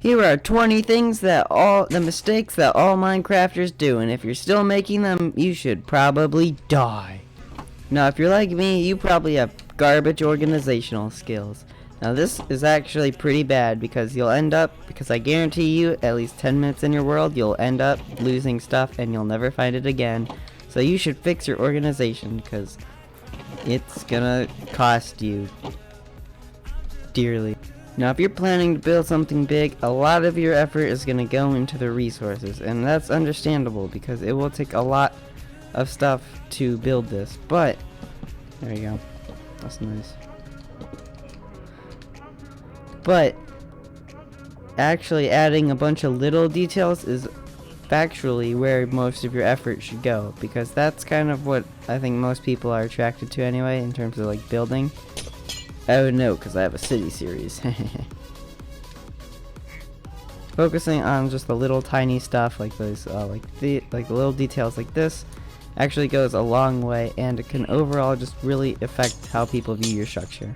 Here are 20 things the mistakes that all Minecrafters do, and if you're still making them, you should probably die. Now, if you're like me, you probably have garbage organizational skills. Now, this is actually pretty bad because because I guarantee you, at least 10 minutes in your world, you'll end up losing stuff and you'll never find it again. So you should fix your organization because it's gonna cost you dearly. Now, if you're planning to build something big, a lot of your effort is going to go into the resources, and that's understandable because it will take a lot of stuff to build this, but there you go. That's nice. But actually adding a bunch of little details is factually where most of your effort should go, because that's kind of what I think most people are attracted to anyway in terms of like building. I would know because I have a city series. Focusing on just the little tiny stuff like those, like the little details like this, actually goes a long way, and it can overall just really affect how people view your structure.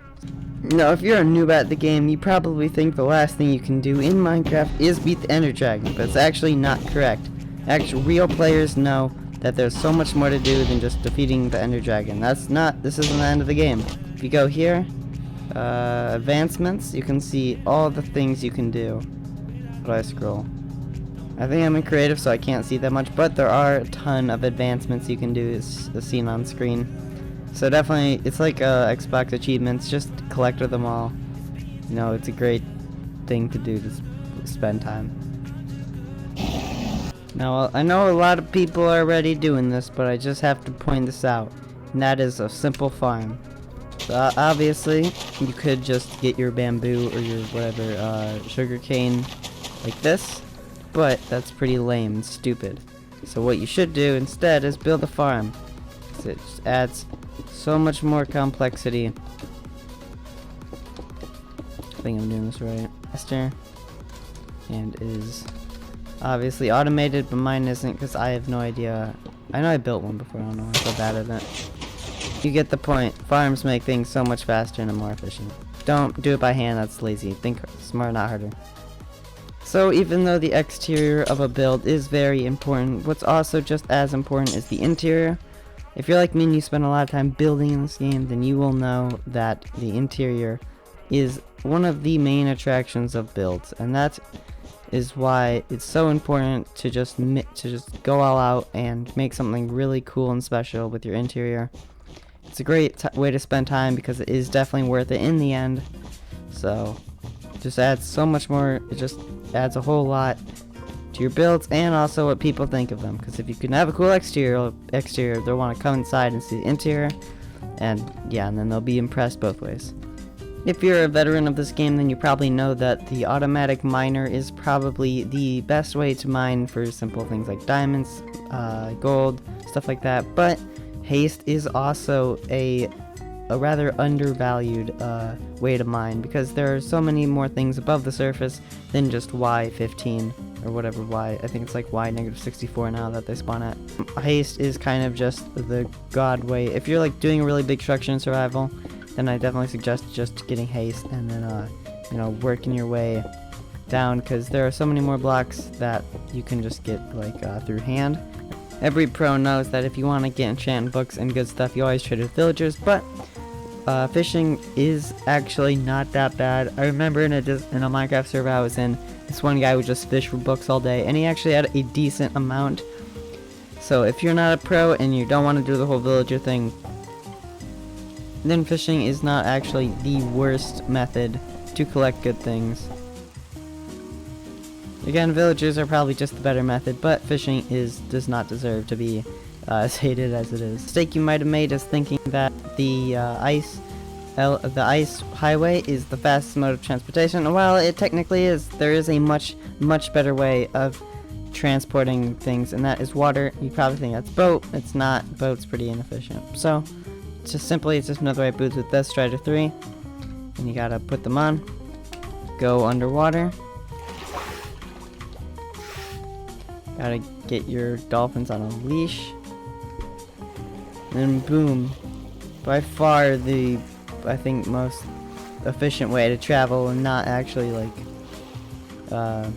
Now, if you're a noob at the game, you probably think the last thing you can do in Minecraft is beat the Ender Dragon, but it's actually not correct. Actually, real players know that there's so much more to do than just defeating the Ender Dragon. This isn't the end of the game. If you go here, advancements, you can see all the things you can do. How do I scroll? I think I'm in creative, so I can't see that much, but there are a ton of advancements you can do as seen on screen. So definitely, it's like Xbox achievements, just collect them all. You know, it's a great thing to do to spend time. Now, I know a lot of people are already doing this, but I just have to point this out, and that is a simple farm. So obviously, you could just get your bamboo or your whatever sugar cane like this, but that's pretty lame and stupid. So what you should do instead is build a farm. It just adds so much more complexity. I think I'm doing this right. Faster, and is obviously automated, but mine isn't because I have no idea. I know I built one before. I don't know. I'm so bad at it. You get the point. Farms make things so much faster and more efficient. Don't do it by hand, that's lazy. Think smart, not harder. So even though the exterior of a build is very important, what's also just as important is the interior. If you're like me and you spend a lot of time building in this game, then you will know that the interior is one of the main attractions of builds, and that is why it's so important to just go all out and make something really cool and special with your interior. It's a great way to spend time because it is definitely worth it in the end. So, just adds so much more. It just adds a whole lot to your builds and also what people think of them. Because if you can have a cool exterior, they'll want to come inside and see the interior, and yeah, and then they'll be impressed both ways. If you're a veteran of this game, then you probably know that the automatic miner is probably the best way to mine for simple things like diamonds, gold, stuff like that. But haste is also a rather undervalued way to mine because there are so many more things above the surface than just Y15 or whatever I think it's like Y-64 now that they spawn at. Haste is kind of just the god way. If you're like doing a really big structure in survival, then I definitely suggest just getting haste and then you know, working your way down, because there are so many more blocks that you can just get like through hand. Every pro knows that if you want to get enchanted books and good stuff, you always trade with villagers, but fishing is actually not that bad. I remember in a Minecraft server I was in, this one guy would just fish for books all day, and he actually had a decent amount. So if you're not a pro and you don't want to do the whole villager thing, then fishing is not actually the worst method to collect good things. Again, villagers are probably just the better method, but fishing does not deserve to be as hated as it is. The mistake you might have made is thinking that the ice highway is the fastest mode of transportation. While it technically is, there is a much better way of transporting things, and that is water. You probably think that's boat. It's not. Boat's pretty inefficient. So, it's just another way of boots with this Strider 3. And you gotta put them on. Go underwater. Gotta get your dolphins on a leash. And boom. By far the, I think, most efficient way to travel and not actually like A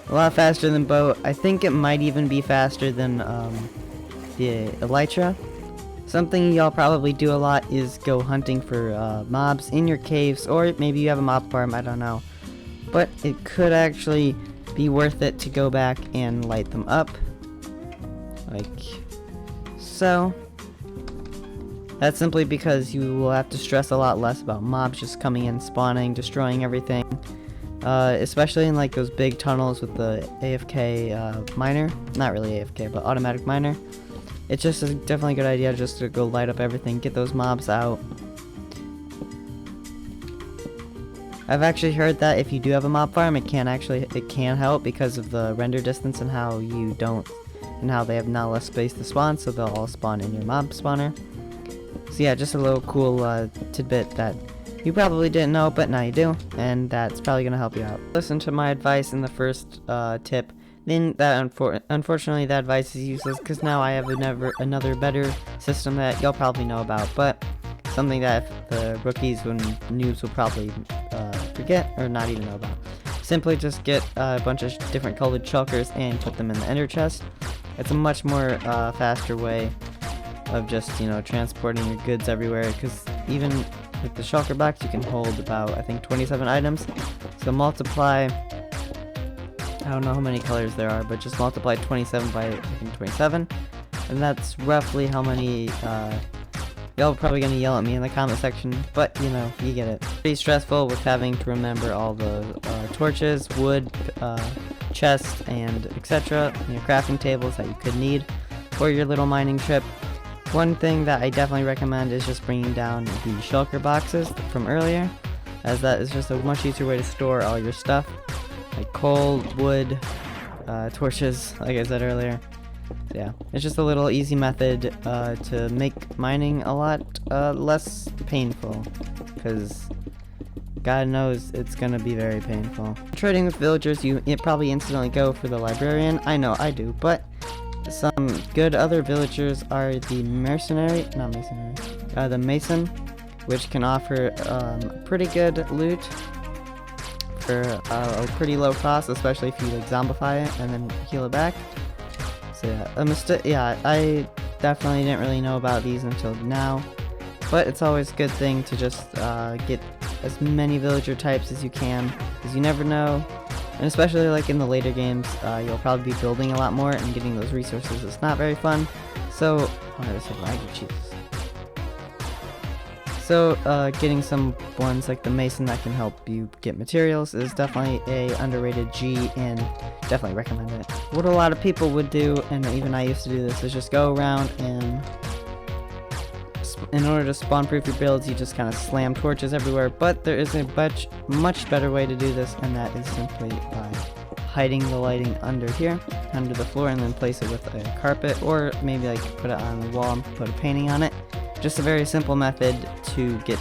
lot faster than boat. I think it might even be faster than the elytra. Something y'all probably do a lot is go hunting for mobs in your caves, or maybe you have a mob farm, I don't know. But it could actually be worth it to go back and light them up. Like so. That's simply because you will have to stress a lot less about mobs just coming in, spawning, destroying everything. Especially in like those big tunnels with the AFK miner. Not really AFK, but automatic miner. It's just a definitely good idea just to go light up everything, get those mobs out. I've actually heard that if you do have a mob farm, it can help because of the render distance and how they have now less space to spawn, so they'll all spawn in your mob spawner. So yeah, just a little cool tidbit that you probably didn't know, but now you do, and that's probably gonna help you out. Listen to my advice in the first tip. Then unfortunately that advice is useless because now I have another better system that y'all probably know about, but something that the rookies and noobs will probably forget or not even know about. Simply just get a bunch of different colored shulkers and put them in the ender chest. It's a much more faster way of just, you know, transporting your goods everywhere, because even with the shulker box you can hold about, I think, 27 items. So multiply, I don't know how many colors there are, but just multiply 27 by, I think, 27, and that's roughly how many, y'all are probably gonna yell at me in the comment section, but you know, you get it. Pretty stressful with having to remember all the torches, wood, chests, and etc. Your crafting tables that you could need for your little mining trip. One thing that I definitely recommend is just bringing down the shulker boxes from earlier, as that is just a much easier way to store all your stuff, like coal, wood, torches, like I said earlier. So yeah, it's just a little easy method to make mining a lot less painful, because God knows it's gonna be very painful. Trading with villagers, you probably instantly go for the librarian. I know I do, but some good other villagers are the the mason, which can offer pretty good loot for a pretty low cost, especially if you like zombify it and then heal it back. So yeah, I definitely didn't really know about these until now, but it's always a good thing to just get as many villager types as you can, because you never know. And especially like in the later games, you'll probably be building a lot more, and getting those resources is not very fun. So, getting some ones like the mason that can help you get materials is definitely a underrated G, and definitely recommend it. What a lot of people would do, and even I used to do this, is just go around and in order to spawn proof your builds, you just kind of slam torches everywhere, but there is a much better way to do this, and that is simply by hiding the lighting under here, under the floor, and then place it with a carpet, or maybe like put it on the wall and put a painting on it. Just a very simple method to get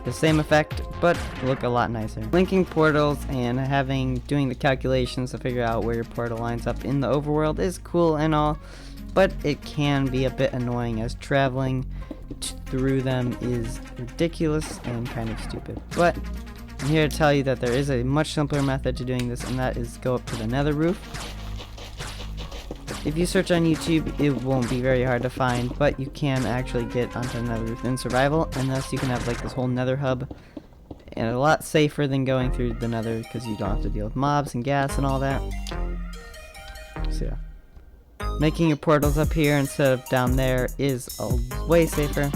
the same effect, but look a lot nicer. Linking portals and doing the calculations to figure out where your portal lines up in the overworld is cool and all, but it can be a bit annoying, as traveling through them is ridiculous and kind of stupid. But I'm here to tell you that there is a much simpler method to doing this, and that is go up to the nether roof. If you search on YouTube, it won't be very hard to find, but you can actually get onto the nether roof in survival, and thus you can have like this whole nether hub, and a lot safer than going through the nether, because you don't have to deal with mobs and gas and all that. So yeah. Making your portals up here instead of down there is way safer.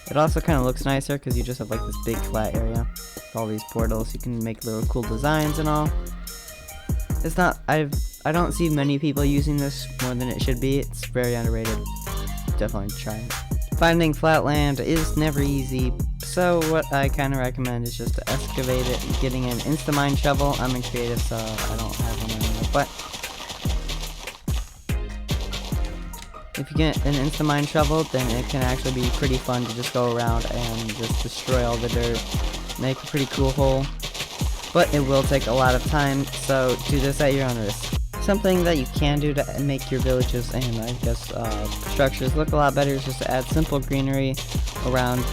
It also kind of looks nicer because you just have like this big flat area with all these portals. You can make little cool designs and all. It's not, I don't see many people using this more than it should be. It's very underrated. Definitely try it. Finding flat land is never easy, so what I kind of recommend is just to excavate it, getting an insta-mine shovel. I'm in creative, so I don't have one anymore, but if you get an insta-mine shovel, then it can actually be pretty fun to just go around and just destroy all the dirt, make a pretty cool hole. But it will take a lot of time, so do this at your own risk. Something that you can do to make your villages and I guess structures look a lot better is just to add simple greenery around.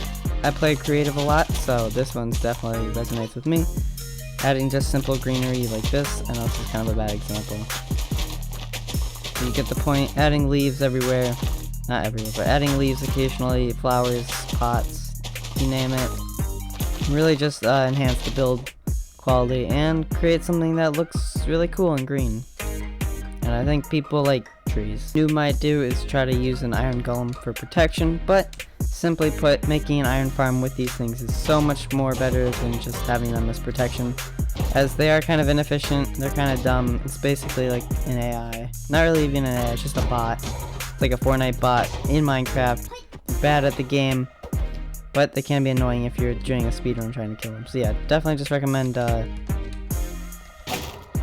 I play creative a lot, so this one's definitely resonates with me. adding just simple greenery like this. I know this is kind of a bad example. You get the point. Adding leaves everywhere. Not everywhere, but adding leaves occasionally, flowers, pots, you name it. Really just enhance the build quality and create something that looks really cool and green. And I think people like trees. What you might do is try to use an iron golem for protection, but simply put, making an iron farm with these things is so much more better than just having them as protection, as they are kind of inefficient, they're kind of dumb. It's basically like an AI. Not really even an AI, it's just a bot. It's like a Fortnite bot in Minecraft. Bad at the game, but they can be annoying if you're doing a speedrun trying to kill them. So yeah, definitely just recommend,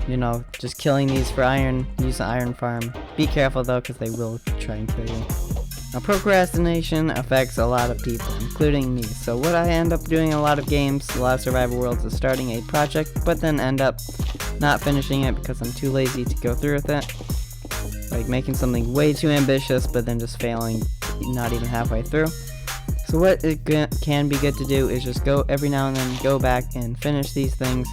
you know, just killing these for iron. Use an iron farm. Be careful though, because they will try and kill you. Now, procrastination affects a lot of people, including me. So what I end up doing in a lot of games, a lot of survival worlds, is starting a project, but then end up not finishing it because I'm too lazy to go through with it. Like making something way too ambitious, but then just failing not even halfway through. So what it can be good to do is just go every now and then, go back and finish these things,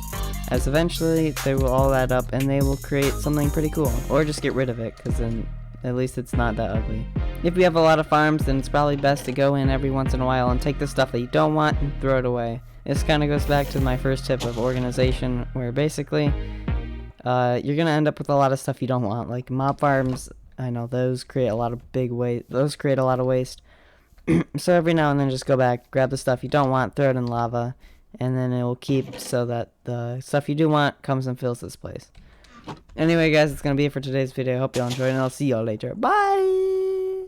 as eventually they will all add up and they will create something pretty cool. Or just get rid of it, because then at least it's not that ugly. If you have a lot of farms, then it's probably best to go in every once in a while and take the stuff that you don't want and throw it away. This kind of goes back to my first tip of organization, where basically you're gonna end up with a lot of stuff you don't want. Like mob farms, I know those create a lot of those create a lot of waste. So every now and then just go back, grab the stuff you don't want, throw it in lava, and then it will keep so that the stuff you do want comes and fills this place. Anyway guys, it's gonna be it for today's video. I hope y'all enjoyed, and I'll see y'all later. Bye!